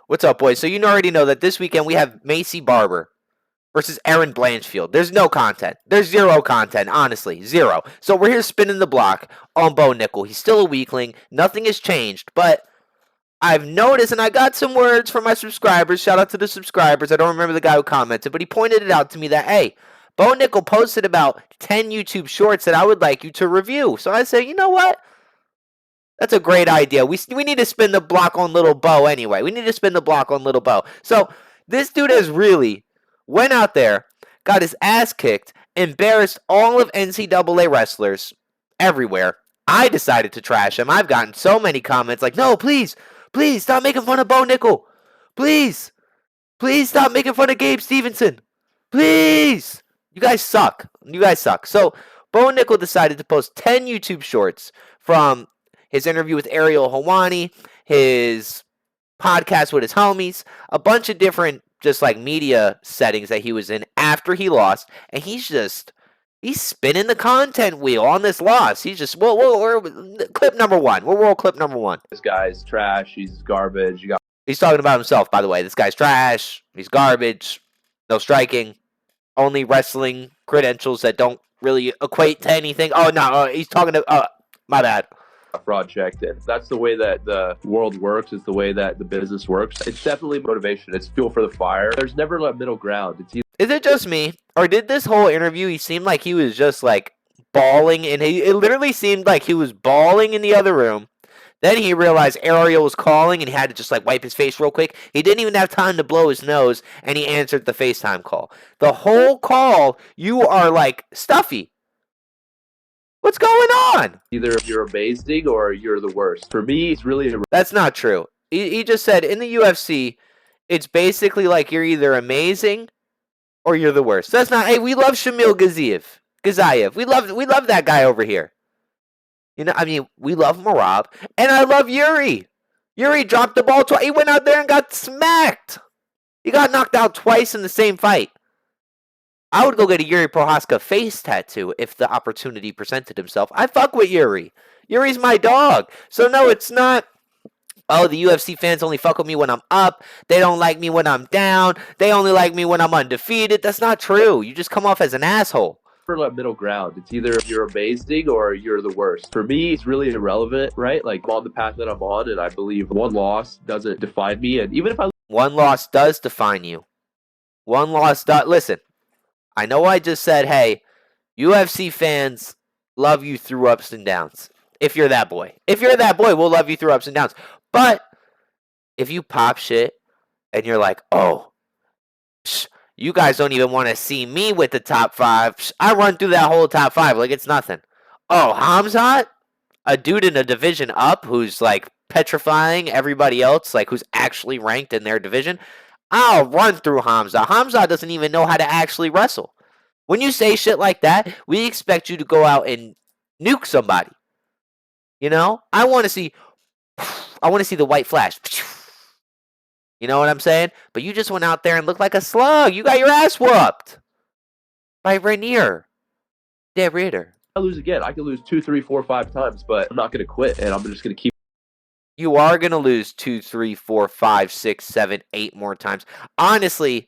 What's up, boys? So you already know that this weekend we have Macy Barber versus Erin Blanchfield. There's no content. There's zero content, honestly. Zero. So we're here spinning the block on Bo Nickal. He's still a weakling. Nothing has changed, but I've noticed, and I got some words from my subscribers. Shout out to the subscribers. I don't remember the guy who commented, but he pointed it out to me that, hey, Bo Nickal posted about 10 YouTube shorts that I would like you to review. So I said, you know what? That's a great idea. We need to spin the block on Little Bo anyway. We need to spin the block on Little Bo. So this dude has really went out there, got his ass kicked, embarrassed all of NCAA wrestlers everywhere. I decided to trash him. I've gotten so many comments like, no, please, please stop making fun of Bo Nickal. Please, please stop making fun of Gabe Stevenson. Please. You guys suck. You guys suck. So Bo Nickal decided to post 10 YouTube shorts from his interview with Ariel Helwani, his podcast with his homies, a bunch of different just like media settings that he was in after he lost, and he's spinning the content wheel on this loss. He's just we're clip number one. We're world clip number one. This guy's trash. He's garbage. He's talking about himself, by the way. This guy's trash. He's garbage. No striking. Only wrestling credentials that don't really equate to anything. Oh no, he's talking to. My bad. Fraud checked in. That's the way that the world works. It's the way that the business works. It's definitely motivation. It's fuel for the fire. There's never a middle ground. Is it just me, or did this whole interview he seemed like he was just like bawling, and it literally seemed like he was bawling in the other room. Then he realized Ariel was calling, and he had to just like wipe his face real quick. He didn't even have time to blow his nose, and he answered the FaceTime call. The whole call, you are like stuffy. What's going on? Either you're amazing or you're the worst. For me, it's really... That's not true. He just said in the UFC, it's basically like you're either amazing or you're the worst. That's not... Hey, we love Shamil Ghaziyev. We love that guy over here. You know, I mean, we love Marab. And I love Yuri. Yuri dropped the ball twice. He went out there and got smacked. He got knocked out twice in the same fight. I would go get a Yuri Prohaska face tattoo if the opportunity presented himself. I fuck with Yuri. Yuri's my dog. So no, it's not, oh, the UFC fans only fuck with me when I'm up. They don't like me when I'm down. They only like me when I'm undefeated. That's not true. You just come off as an asshole. For middle ground. It's either you're amazing or you're the worst. For me, it's really irrelevant, right? Like, I'm on the path that I'm on, and I believe one loss doesn't define me. And even if one loss does define you. One loss does... Listen. I know I just said, hey, UFC fans love you through ups and downs. If you're that boy. If you're that boy, we'll love you through ups and downs. But if you pop shit and you're like, oh, you guys don't even want to see me with the top 5. I run through that whole top 5 like it's nothing. Oh, Hamzat? A dude in a division up who's like petrifying everybody else, like who's actually ranked in their division. I'll run through Hamza. Hamza doesn't even know how to actually wrestle. When you say shit like that, we expect you to go out and nuke somebody. You know? I want to see the white flash. You know what I'm saying? But you just went out there and looked like a slug. You got your ass whooped by Rainier. De Ridder. I lose again. I can lose 2, 3, 4, 5 times, but I'm not going to quit, and I'm just going to keep. You are going to lose 2, 3, 4, 5, 6, 7, 8 more times. Honestly,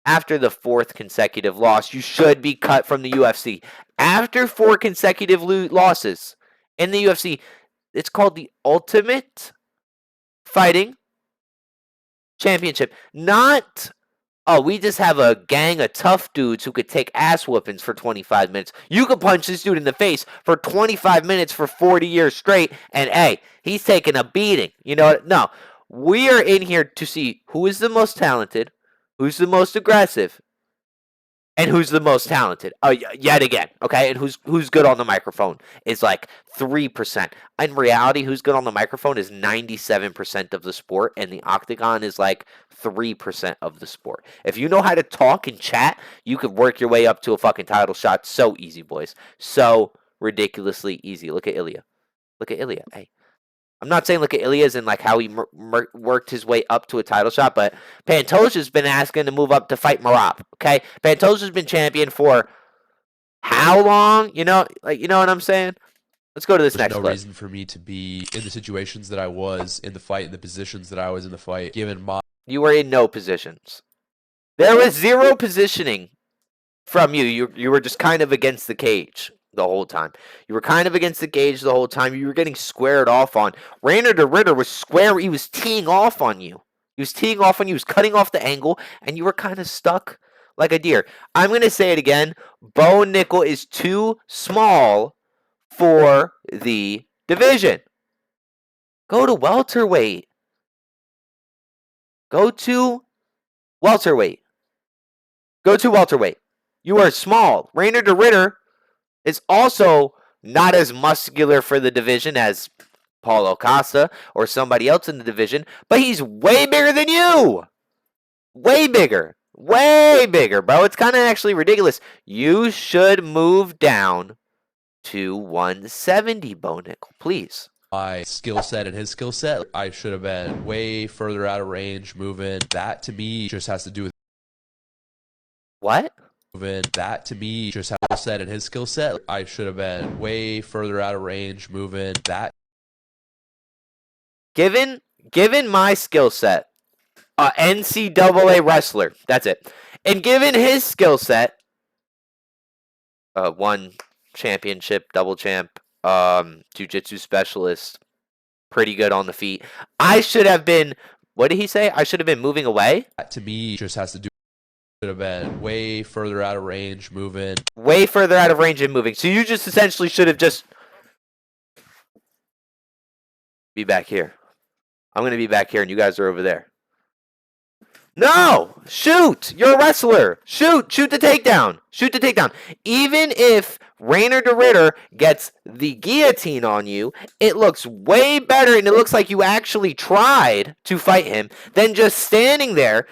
after the 4th consecutive loss, you should be cut from the UFC. After 4 consecutive losses in the UFC, it's called the Ultimate Fighting Championship. Not, oh, we just have a gang of tough dudes who could take ass whoopings for 25 minutes. You could punch this dude in the face for 25 minutes for 40 years straight, and hey, he's taking a beating. You know what? No, we are in here to see who is the most talented, who's the most aggressive, and who's the most talented. Yet again, okay? And who's good on the microphone is like 3%. In reality, who's good on the microphone is 97% of the sport, and the octagon is like 3% of the sport. If you know how to talk and chat, you could work your way up to a fucking title shot so easy, boys. So ridiculously easy. Look at Ilya. Look at Ilya. Hey. I'm not saying look at Ilya as in like how he worked his way up to a title shot, but Pantoja's been asking to move up to fight Marab, okay? Pantoja's been champion for how long? You know what I'm saying? Let's go to this There's next no clip. reason for me to be in the situations that I was in the fight, in the positions that I was in the fight, given my... You were in no positions. There was zero positioning from you. You were just kind of against the cage the whole time. You were kind of against the cage the whole time. You were getting squared off on. Rainer de Ritter was square. He was teeing off on you. He was teeing off on you. He was cutting off the angle, and you were kind of stuck like a deer. I'm going to say it again. Bo Nickal is too small for the division. Go to welterweight. Go to welterweight. Go to welterweight. You are small. Rainer de Ritter is also not as muscular for the division as Paulo Costa or somebody else in the division, but he's way bigger than you. Way bigger. Way bigger, bro. It's kind of actually ridiculous. You should move down to 170, Bo Nickal, please. My skill set and his skill set, I should have been way further out of range moving. That to me just has to do with What? moving. That to me just has skill set and his skill set. I should have been way further out of range moving. That Given my skill set, NCAA wrestler, that's it. And given his skill set, one championship, double champ, jiu-jitsu specialist, pretty good on the feet. I should have been, what did he say? I should have been moving away? That to me just has to do should have been way further out of range moving. Way further out of range and moving. So you just essentially should have just be back here. I'm going to be back here and you guys are over there. No! Shoot! You're a wrestler! Shoot! Shoot the takedown! Shoot the takedown! Even if Rainer de Ritter gets the guillotine on you, it looks way better and it looks like you actually tried to fight him than just standing there,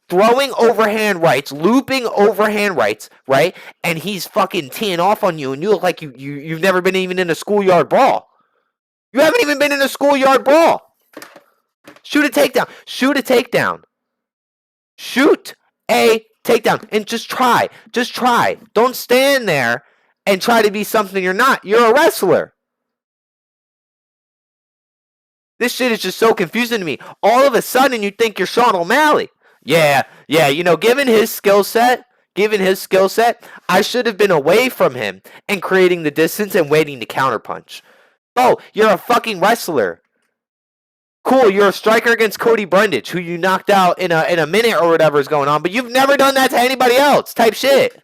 throwing overhand rights, looping overhand rights, right? And he's fucking teeing off on you and you look like you've never been even in a schoolyard brawl. You haven't even been in a schoolyard brawl. Shoot a takedown. Shoot a takedown. Shoot a takedown. And just try. Just try. Don't stand there and try to be something you're not. You're a wrestler. This shit is just so confusing to me. All of a sudden, you think you're Sean O'Malley. Yeah, you know, given his skill set, I should have been away from him and creating the distance and waiting to counterpunch. Oh, you're a fucking wrestler. Cool, you're a striker against Cody Brundage, who you knocked out in a minute or whatever is going on, but you've never done that to anybody else, type shit.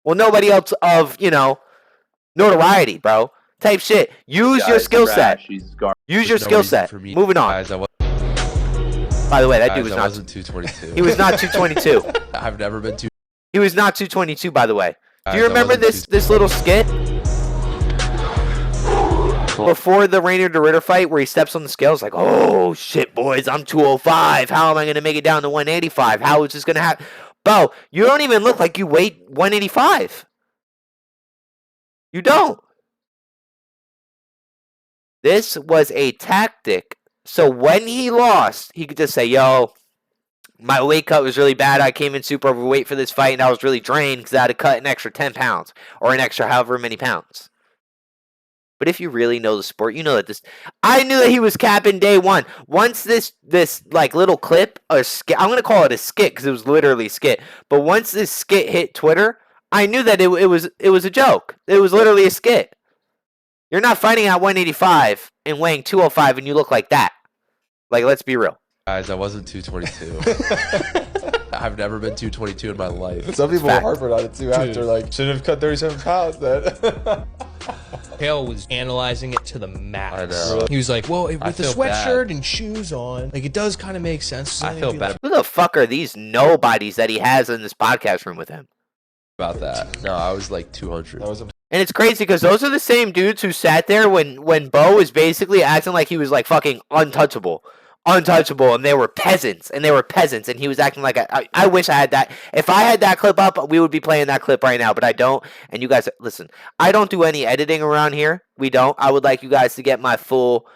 Well, nobody else of, you know, notoriety, bro. Type shit. Use your skill set. Use your skill set. Moving on. Guys, By the way, that dude was I not. wasn't 222. He was not 222. I've never been too. He was not 222, by the way. Do you Guys, I remember wasn't this little skit? Before the Rainer de Ritter fight where he steps on the scales like, oh, shit, boys, I'm 205. How am I going to make it down to 185? How is this going to happen? Bo, you don't even look like you weigh 185. You don't. This was a tactic. So when he lost, he could just say, yo, my weight cut was really bad. I came in super overweight for this fight, and I was really drained because I had to cut an extra 10 pounds or an extra however many pounds. But if you really know the sport, you know that this... I knew that he was capping day one. Once this like little clip, or skit, I'm going to call it a skit because it was literally a skit. But once this skit hit Twitter, I knew that it was a joke. It was literally a skit. You're not fighting at 185 and weighing 205 and you look like that. Like, let's be real. Guys, I wasn't 222. I've never been 222 in my life. Some people were harping on it too after, like, should have cut 37 pounds then. Hale was analyzing it to the max. I know. He was like, well, with the feel sweatshirt bad. and shoes on, like, it does kind of make sense. I feel bad Who the fuck are these nobodies that he has in this podcast room with him? about that. No, I was like 200. That was a And it's crazy because those are the same dudes who sat there when Bo was basically acting like he was like fucking untouchable, and they were peasants, and he was acting like I wish I had that. If I had that clip up, we would be playing that clip right now, but I don't. And you guys, listen, I don't do any editing around here. We don't. I would like you guys to get my full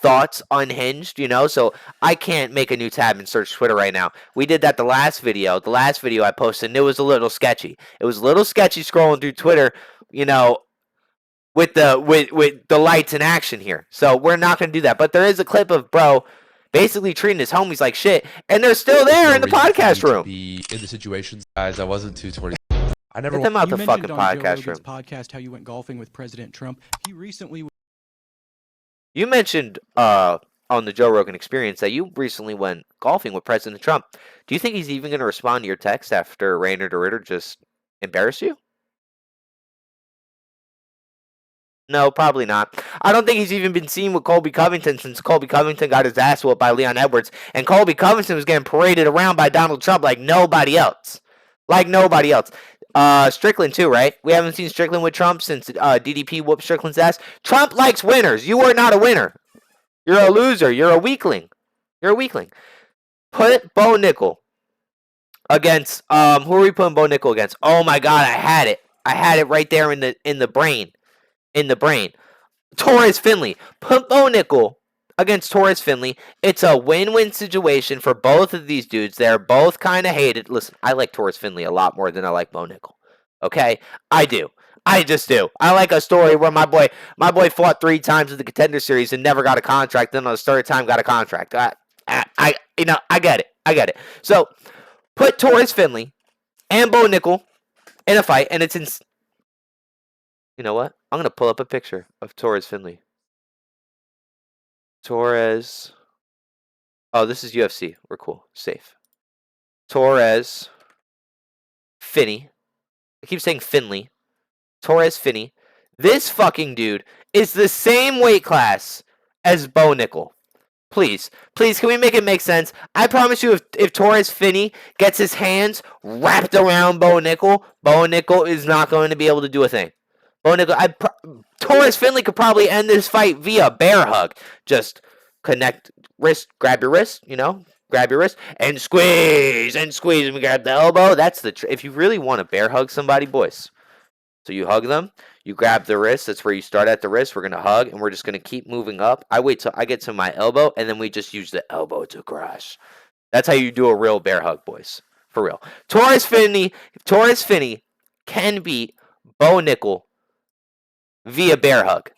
thoughts unhinged, you know, so I can't make a new tab and search Twitter right now. We did that the last video I posted, and it was a little sketchy. It was a little sketchy scrolling through Twitter, you know. with the lights in action here. So we're not going to do that. But there is a clip of bro basically treating his homies like shit, and they're still there in the reason for me podcast to room. be in the situations, guys. I wasn't 220. I never. Get them out You the fucking mentioned on Joe podcast room. Rogan's podcast how you went golfing with President Trump. He recently You mentioned on the Joe Rogan Experience that you recently went golfing with President Trump. Do you think he's even going to respond to your text after Rainer DeRitter just embarrassed you? No, probably not. I don't think he's even been seen with Colby Covington since Colby Covington got his ass whooped by Leon Edwards, and Colby Covington was getting paraded around by Donald Trump like nobody else. Like nobody else. Strickland too, right? We haven't seen Strickland with Trump since DDP whooped Strickland's ass. Trump likes winners. You are not a winner. You're a loser. You're a weakling. You're a weakling. Put Bo Nickal against who are we putting Bo Nickal against? Oh my god, I had it. I had it right there in the brain. In the brain. Torres Finley. Put Bo Nickal against Torres Finley. It's a win-win situation for both of these dudes. They're both kind of hated. Listen, I like Torres Finley a lot more than I like Bo Nickal. Okay? I do. I just do. I like a story where my boy fought 3 times in the Contender Series and never got a contract. Then on the 3rd time got a contract. I get it. I get it. So put Torres Finley and Bo Nickal in a fight, and it's in. You know what? I'm gonna pull up a picture of Torres Finley. Torres. Oh, this is UFC. We're cool. Safe. Torres Finney. I keep saying Finley. Torres Finney. This fucking dude is the same weight class as Bo Nickal. Please, can we make it make sense? I promise you, if Torres Finney gets his hands wrapped around Bo Nickal is not going to be able to do a thing. Bo Nickal, Torres Finley could probably end this fight via bear hug. Just connect wrist, grab your wrist, grab your wrist, and squeeze, and grab the elbow. That's if you really want to bear hug somebody, boys. So you hug them, you grab the wrist. That's where you start at the wrist. We're going to hug, and we're just going to keep moving up. I wait till I get to my elbow, and then we just use the elbow to crush. That's how you do a real bear hug, boys. For real. Torres Finney can beat Bo Nickal via bear hug.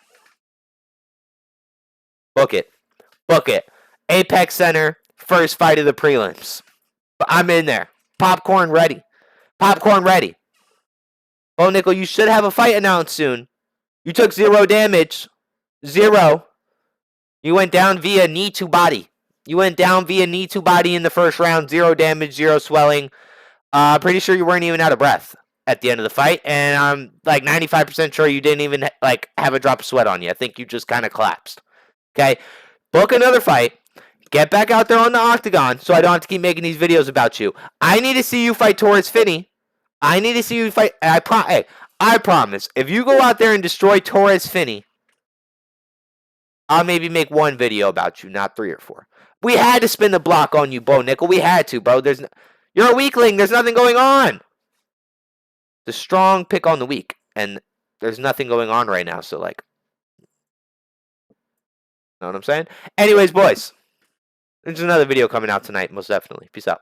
Book it. Apex Center, first fight of the prelims. But I'm in there. Popcorn ready. Bo Nickal, you should have a fight announced soon. You took 0 damage. 0. You went down via knee to body. In the first round. 0 damage, 0 swelling. Pretty sure you weren't even out of breath at the end of the fight. And I'm like 95% sure you didn't even have a drop of sweat on you. I think you just kind of collapsed. Okay? Book another fight. Get back out there on the octagon so I don't have to keep making these videos about you. I need to see you fight Torres Finney. I promise, if you go out there and destroy Torres Finney, I'll maybe make 1 video about you, not 3 or 4. We had to spin the block on you, Bo Nickal. We had to, bro. You're a weakling. There's nothing going on. The strong pick on the weak, and there's nothing going on right now. So, know what I'm saying? Anyways, boys, there's another video coming out tonight, most definitely. Peace out.